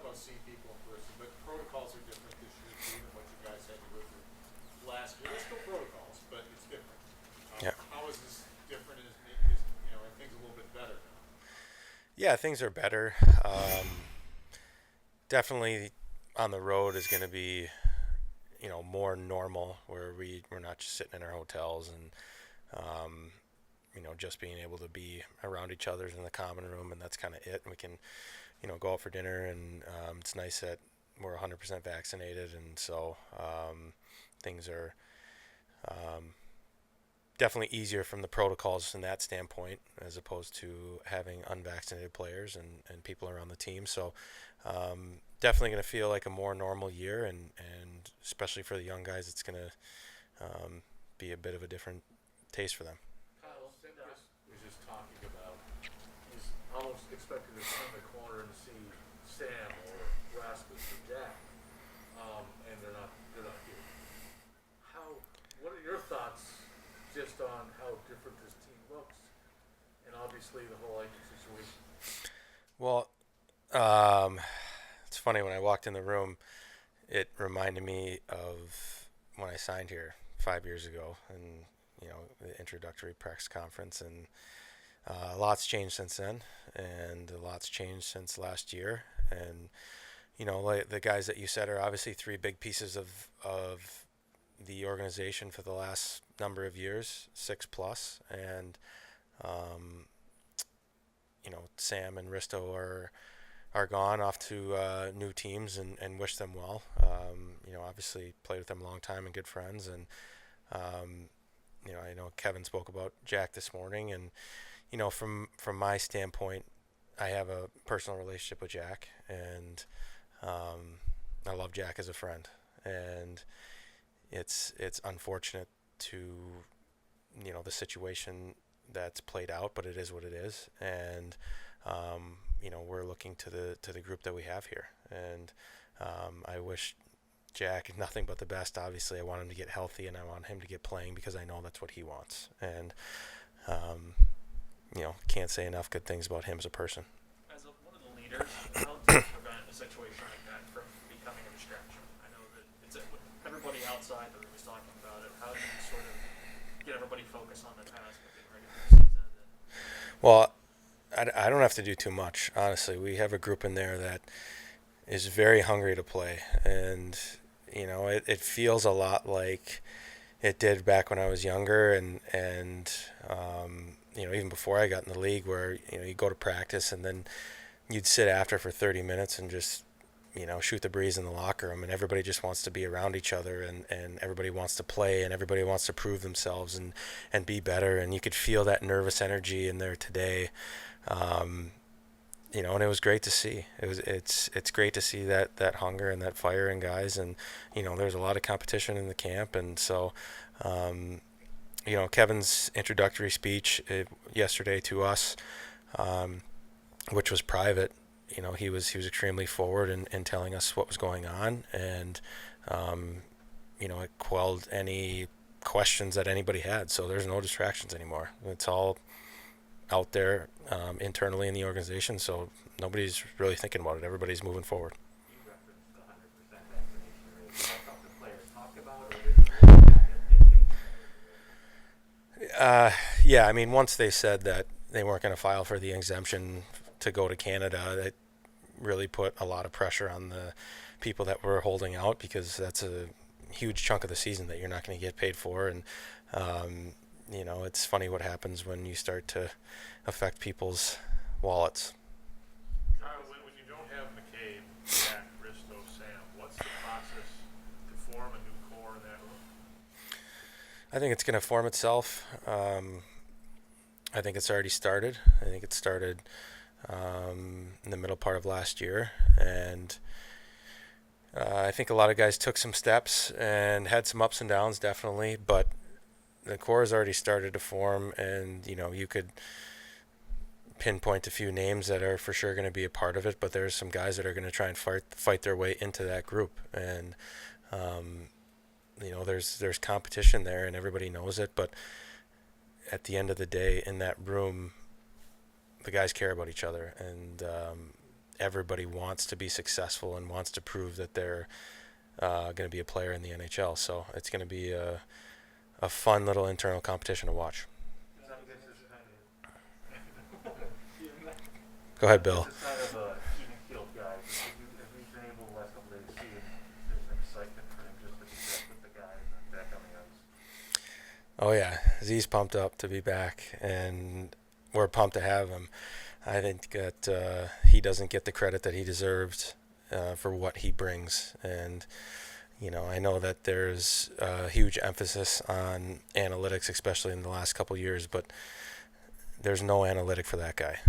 about seeing people in person, but protocols are different this year too than what you guys had to go through last year. There's still protocols, but it's different. Yeah. How is this different? Are things a little bit better now? Yeah, things are better. Definitely on the road is going to be, more normal where we're not just sitting in our hotels and, um, just being able to be around each other in the common room, and that's kind of it. And we can, go out for dinner, and it's nice that we're 100% vaccinated, and so things are um, definitely easier from the protocols from that standpoint as opposed to having unvaccinated players and people around the team. So definitely going to feel like a more normal year, and especially for the young guys, it's going to be a bit of a different taste for them. Kyle, Zemgus was just talking about he's almost expected to turn the corner and see Sam or Rasmus or Jack, and they're not here. How? What are your thoughts just on how different this team looks, and obviously the whole Eichel situation? Well, um, it's funny when I walked in the room, it reminded me of when I signed here 5 years ago, and the introductory press conference, and a lot's changed since then, and a lot's changed since last year, and like the guys that you said are obviously three big pieces of the organization for the last number of years, 6 plus, and um, Sam and Risto are gone off to new teams, and wish them well. Obviously played with them a long time and good friends, and um, I know Kevin spoke about Jack this morning, and from my standpoint, I have a personal relationship with Jack, and I love Jack as a friend, and it's unfortunate to the situation that's played out, but it is what it is, and we're looking to the group that we have here, and I wish Jack nothing but the best. Obviously, I want him to get healthy, and I want him to get playing because I know that's what he wants, and um, can't say enough good things about him as a person. As one of the leaders, how do you prevent a situation like that from becoming a distraction? I know that it's everybody outside the room is talking about it. How do you sort of get everybody focused on the task of getting ready for the season? Well, I don't have to do too much, honestly. We have a group in there that is very hungry to play, and it feels a lot like it did back when I was younger, and even before I got in the league, where you go to practice and then you'd sit after for 30 minutes and just shoot the breeze in the locker room, and everybody just wants to be around each other, and everybody wants to play, and everybody wants to prove themselves and be better, and you could feel that nervous energy in there today. um, and it was great to see. It's great to see that hunger and that fire in guys, and there's a lot of competition in the camp, and so um, Kevin's introductory speech yesterday to us, um, which was private. He was extremely forward in telling us what was going on, and um, it quelled any questions that anybody had. So there's no distractions anymore. It's all out there internally in the organization. So nobody's really thinking about it. Everybody's moving forward. You referenced the 100% vaccination rate. Is that something players talked about, or did the dictate? Yeah, I mean, once they said that they weren't going to file for the exemption to go to Canada, that really put a lot of pressure on the people that were holding out, because that's a huge chunk of the season that you're not going to get paid for. And it's funny what happens when you start to affect people's wallets. Kyle, when you don't have McCabe, Jack, Risto, Sam, what's the process to form a new core in that room? I think it's going to form itself. I think it's already started. I think it started in the middle part of last year, and I think a lot of guys took some steps and had some ups and downs, definitely, but the core has already started to form, and you could pinpoint a few names that are for sure going to be a part of it, but there's some guys that are going to try and fight their way into that group, and um, there's competition there, and everybody knows it, but at the end of the day, in that room, the guys care about each other, and everybody wants to be successful and wants to prove that they're going to be a player in the NHL. So it's going to be a fun little internal competition to watch. Go ahead, Bill. This is kind of a even field guy. Have we been able the last couple of days to see if there's an excitement for him just to be back with the guys and back on the ice? Oh yeah, Z's pumped up to be back, and we're pumped to have him. I think that he doesn't get the credit that he deserved for what he brings, and I know that there's a huge emphasis on analytics, especially in the last couple of years, but there's no analytic for that guy.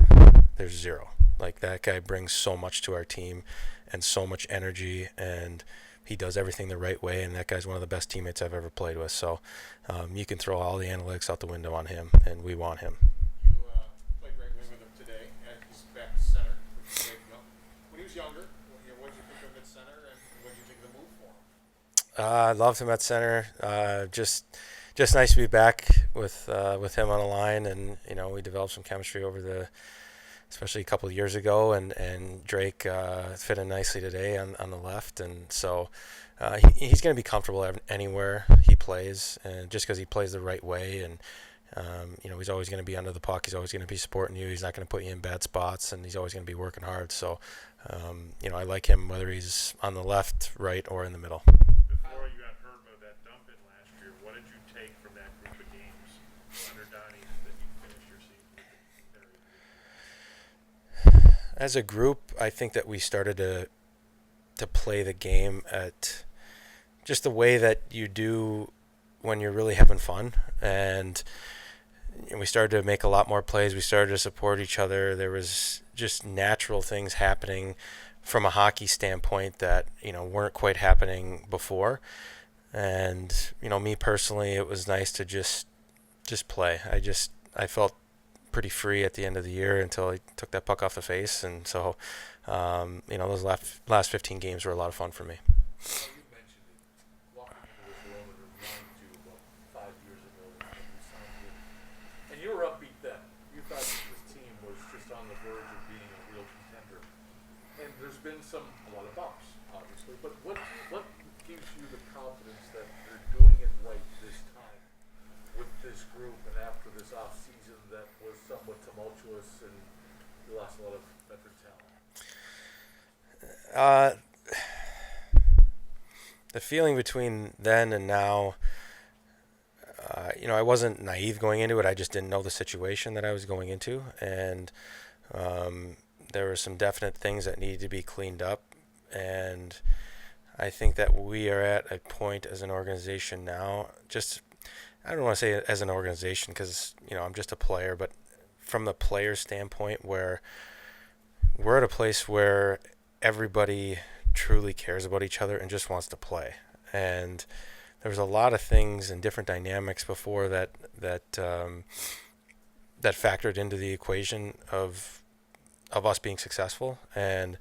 There's zero. Like, that guy brings so much to our team and so much energy, and he does everything the right way, and that guy's one of the best teammates I've ever played with. So you can throw all the analytics out the window on him, and we want him. You played right wing with him today, and he's back to center, which is great. When he was younger, what did you think of him at center, and what did you think of the move for him? I loved him at center. Just nice to be back with him on the line, and we developed some chemistry especially a couple of years ago, and Drake fit in nicely today on the left, and so he's going to be comfortable anywhere he plays, and just because he plays the right way, and he's always going to be under the puck, he's always going to be supporting you, he's not going to put you in bad spots, and he's always going to be working hard. So I like him whether he's on the left, right, or in the middle. Before you got hurt by that dump in last year, what did you take from that group of games under Donnie that you finished your season with? As a group, I think that we started to play the game at just the way that you do when you're really having fun, and we started to make a lot more plays. We started to support each other. There was just natural things happening from a hockey standpoint that weren't quite happening before. And me personally, it was nice to just play. I felt pretty free at the end of the year until I took that puck off the face, and so those last 15 games were a lot of fun for me. You mentioned it. Walking into this room, it reminds you of about 5 years ago when you signed here. And you were upbeat then. You thought that this team was just on the verge of being a real contender. And there's been a lot of bumps, obviously. But what gives you the confidence that you're doing it right this time with this group, and after this off season that was somewhat tumultuous and you lost a lot of veteran talent? The feeling between then and now, I wasn't naive going into it. I just didn't know the situation that I was going into, and there were some definite things that needed to be cleaned up, and I think that we are at a point as an organization now, I don't want to say as an organization because, I'm just a player, but from the player standpoint, where we're at a place where everybody truly cares about each other and just wants to play. And there was a lot of things and different dynamics before that factored into the equation of us being successful. And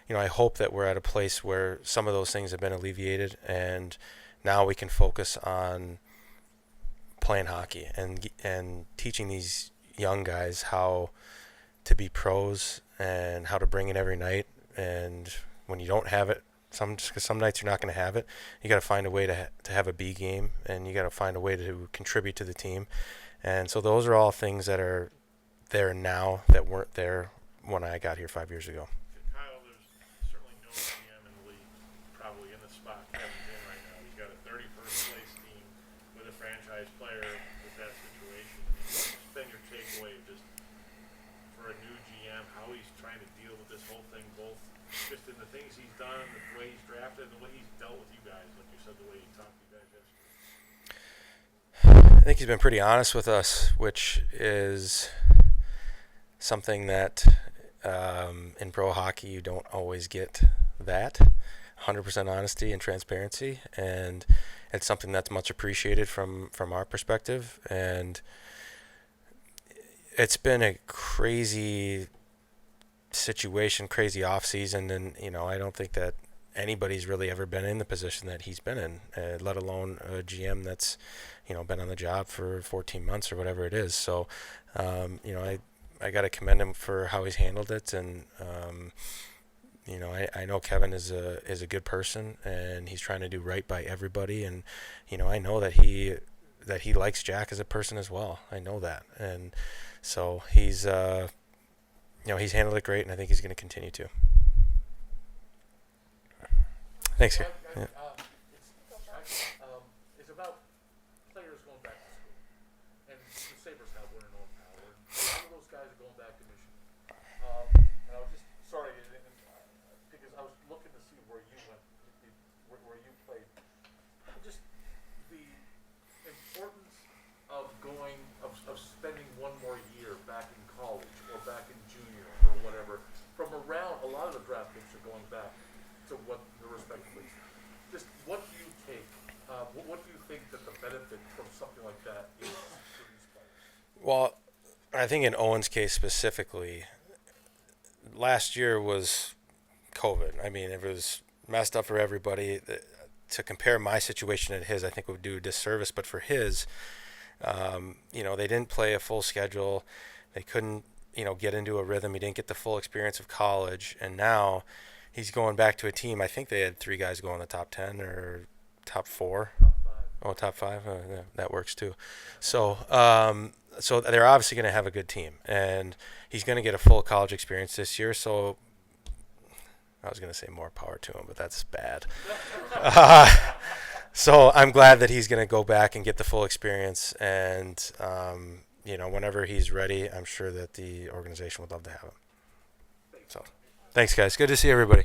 I hope that we're at a place where some of those things have been alleviated, and now we can focus on playing hockey and teaching these young guys how to be pros and how to bring it every night. And when you don't have it, some nights you're not going to have it, you got to find a way to have a B game, and you got to find a way to contribute to the team. And so those are all things that are there now that weren't there when I got here 5 years ago. Kyle, there's certainly no GM in the league probably in the spot Kevin's in right now. You got a 31st place team with a franchise player with that situation. I mean, what's been your takeaway just for a new GM, how he's trying to deal with this whole thing, both just in the things he's done, the way he's drafted, and the way he's dealt with you guys, like you said, the way he talked to you guys yesterday? I think he's been pretty honest with us, which is something that in pro hockey you don't always get that 100% honesty and transparency, and it's something that's much appreciated from our perspective. And it's been a crazy situation, crazy off season, and I don't think that anybody's really ever been in the position that he's been in, let alone a GM that's been on the job for 14 months or whatever it is. So I got to commend him for how he's handled it, and you know, I know Kevin is a good person, and he's trying to do right by everybody. And you know, I know that he likes Jack as a person as well. I know that, and so he's he's handled it great, and I think he's going to continue to. Thanks. Yeah. It's about players going back to school, and the Sabres have one in own power. And a lot of those guys are going back to Michigan. And I was just sorry, because I was looking to see where you went, where you played. Just the importance of spending one more year back in college or back in junior or whatever. From around, a lot of the draft picks are going back to what the respective leagues. Just what do you take? What do you think that the benefit from something like that is for these players? Well, I think in Owen's case specifically, last year was COVID. I mean, it was messed up for everybody. To compare my situation and his, I think would do a disservice. But for his, they didn't play a full schedule. They couldn't, get into a rhythm. He didn't get the full experience of college. And now he's going back to a team. I think they had 3 guys go in the top 10 or top 4. Top 5. Yeah, that works too. So they're obviously going to have a good team, and he's going to get a full college experience this year. So I was going to say more power to him, but that's bad. So I'm glad that he's going to go back and get the full experience, and whenever he's ready, I'm sure that the organization would love to have him. So thanks, guys. Good to see everybody.